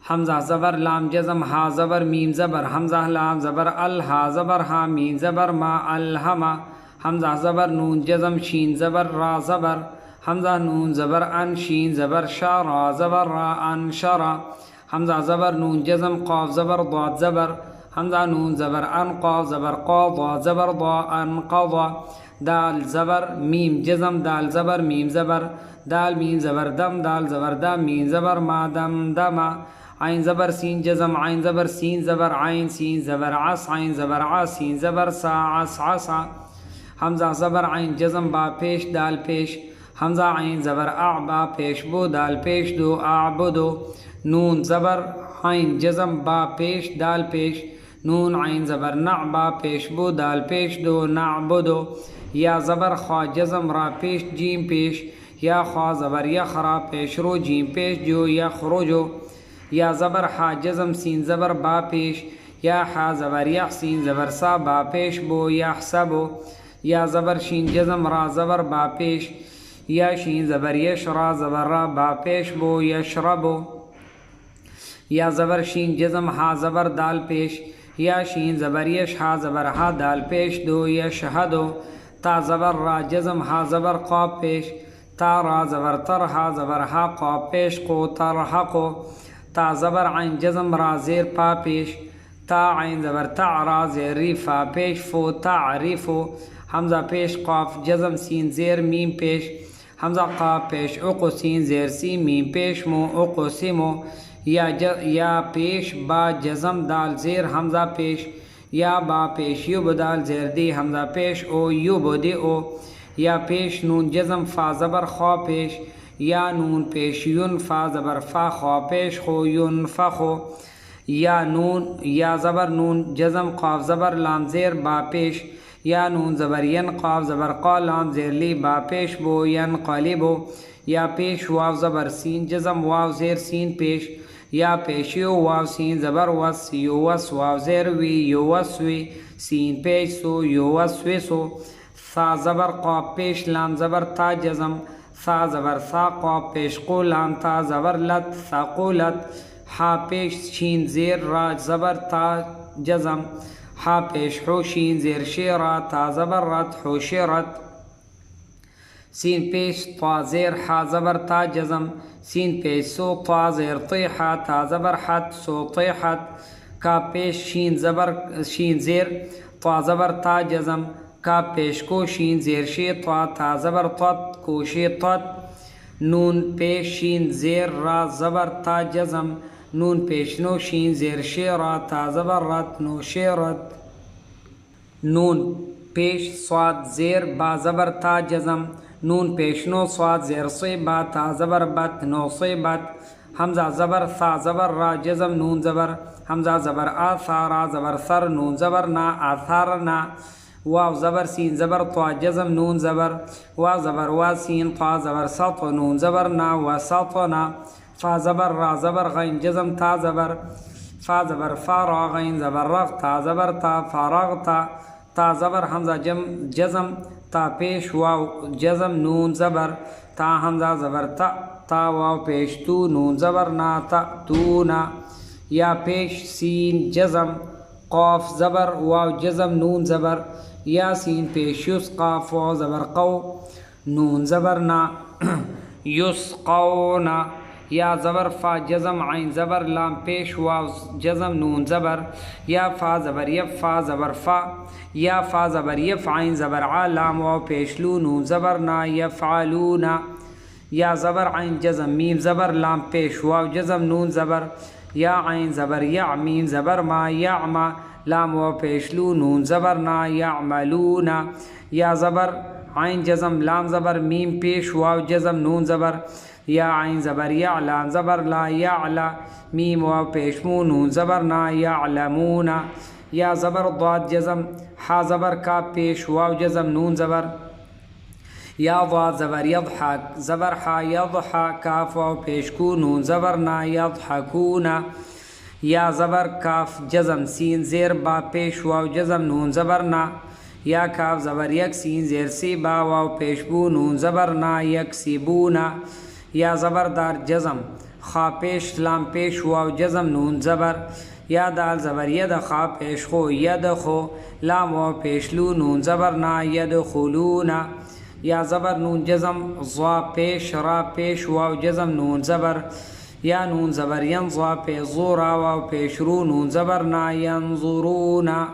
حمزہ زبر لام جزم ہا زبر میم زبر حمزہ لام زبر الہا زبر ہا میم زبر ما الہما حمزہ زبر نون جزم شین زبر را زبر حمزہ نون زبر ان شین زبر شا را زبر را ان شرا حمزہ زبر نون جزم قاف زبر ضاد زبر حمزہ نون زبر ان قاف زبر قا ضاد زبر ضا ان قضا دال زبر میم جزم دال زبر میم زبر دال میم زبر دم دال زبر دم میم زبر ما دم دما عین زبر سین جزم عین زبر سین زبر عین سین زبر عص عین زبر عص سین زبر سا عص عصا حمزہ زبر عین جزم با پیش دال پیش حمزہ عین زبر اع با پیش بو دال پیش دو اعبدو نون زبر عین جزم با پیش دال پیش نون عین زبر نع با پیش بو دال پیش دو نعبدو یا زبر خوا جزم را پیش جیم پیش یا خوا زبر یخرا پیش رو جیم پیش جو یخرجو یا زبر حا جزم سین زبر با پیش یا حا زبر یح سین زبر سا با پیش بو یحسبو یا زبر شین جزم را زبر با پیش یا شین زبر یش را زبر را با پیش بو یشربو یا زبر شین جزم ہا زبر دال پیش یا شین زبر یش ہا زبر ہا دال پیش دو یشہدو تا زبر را جزم ہا زبر قاب پیش تا را زبر تر ہا زبر ہا قاب پیش قو ترحقو تا زبر عین جزم را زیر پا پیش تا عین زبر تع را زیر ری فا پیش فو تعریفو حمزہ پیش قاف جزم سین زیر میم پیش حمزہ قاف پیش اقو سین زیر سی میم پیش مو اقو سمو یا پیش با جزم دال زیر حمزہ پیش یا با پیش یو بدال زیر دی حمزہ پیش او یو بدی او یا پیش نون جزم فا زبر خوا پیش یا نون پیش یون فا زبر فا خوا پیش خو یون فخو یا نون یا زبر نون جزم قاف زبر لام زیر با پیش یا نون زبر ین قاف زبر قا لام زیر لی با پیش بو ین قالبو یا پیش واو زبر سین جزم واو زیر سین پیش یا پیش یو واو سین زبر وس یو وس واو زیر وی یو وسوی سین پیش سو یو وسوی سو ثا زبر قاف پیش لام زبر تا جزم ثا زبر ثا قاف پیش قو لام تا زبر لت ثقلت حا پیش شین زیر را زبر تا جزم حا پیش حو شین زیر شیرا تا زبر رت حشرت سین پیش طا زیر حا زبر تا جزم سین پیش سو طا زیر طیحا تا زبر حت سو طیحت کا پیش شین زبر شین زیر طا زبر تا جزم کا پیش کو شین زیر شی طا تا زبر طت کو شی طت نون پیش شین زیر را زبر تا جزم نون پیش نو شین زیر شی را تا زبر رت نو شیرت نون پیش صاد زیر با زبر تا جزم نون پیش نو صاد زیر سی با تا زبر بت نو سی بت حمزہ زبر ثا زبر را جزم نون زبر حمزہ زبر آ ثا را زبر ثر نون زبر نا آثار نا واو زبر سین زبر طا جزم نون زبر وا زبر وا سین طا زبر سط نون زبر نا و سطنا فا زبر را زبر غین جزم تا زبر فا زبر فا را غین زبر رغ تا زبر تا فارغ تا زبر حمزہ جزم تا پیش واو جزم نون زبر تا حمزہ زبر تا واو پیش تو نون زبر نا تا تو نا یا پیش سین جزم قاف زبر واو جزم نون زبر یا سین پیش یس قاف واو زبر قو نون زبر نا یس قو نا یا زبر فا جزم عین زبر لام پیش واو جزم نون زبر یا فا زبر یف فا زبر فا یا فا زبر یف عین زبر ع لام واو پیش لو نون زبر نا یفعلونا یا زبر عین جزم میم زبر لام پیش واو جزم نون زبر یا عین زبر یا میم زبر ما یعما لام واو پیش لو نون زبر نا یعملونا یا زبر عین جزم لام زبر میم پیش واو جزم نون زبر یا عین زبر یا لام زبر لا یعلا میم واو پیش مو نون زبر نا یعلمونا یا زبر ضاد جزم حا زبر کا پیش واو جزم نون زبر یا ضاد زبر یضحک زبر حا یضحا کاف واو پیش کو نون زبر نا یضحکونا یا زبر کاف جزم سین زیر با پیش واو جزم نون زبر نا یا کاف زبر یک سین زیر سی با واو پیش بو نون زبر نا یکسبونا یا زبر دار جزم خا پیش لام پیش واو جزم نون زبر یا دال زبر ید خا پیش خو ید خو لام واو پیش لو نون زبر نا ید خلونا یا زبر نون جزم ضا پیش را پیش واو جزم نون زبر یا نون زبر ین ضا پیش زو را واو پیش رو نون زبر نا ینظرونا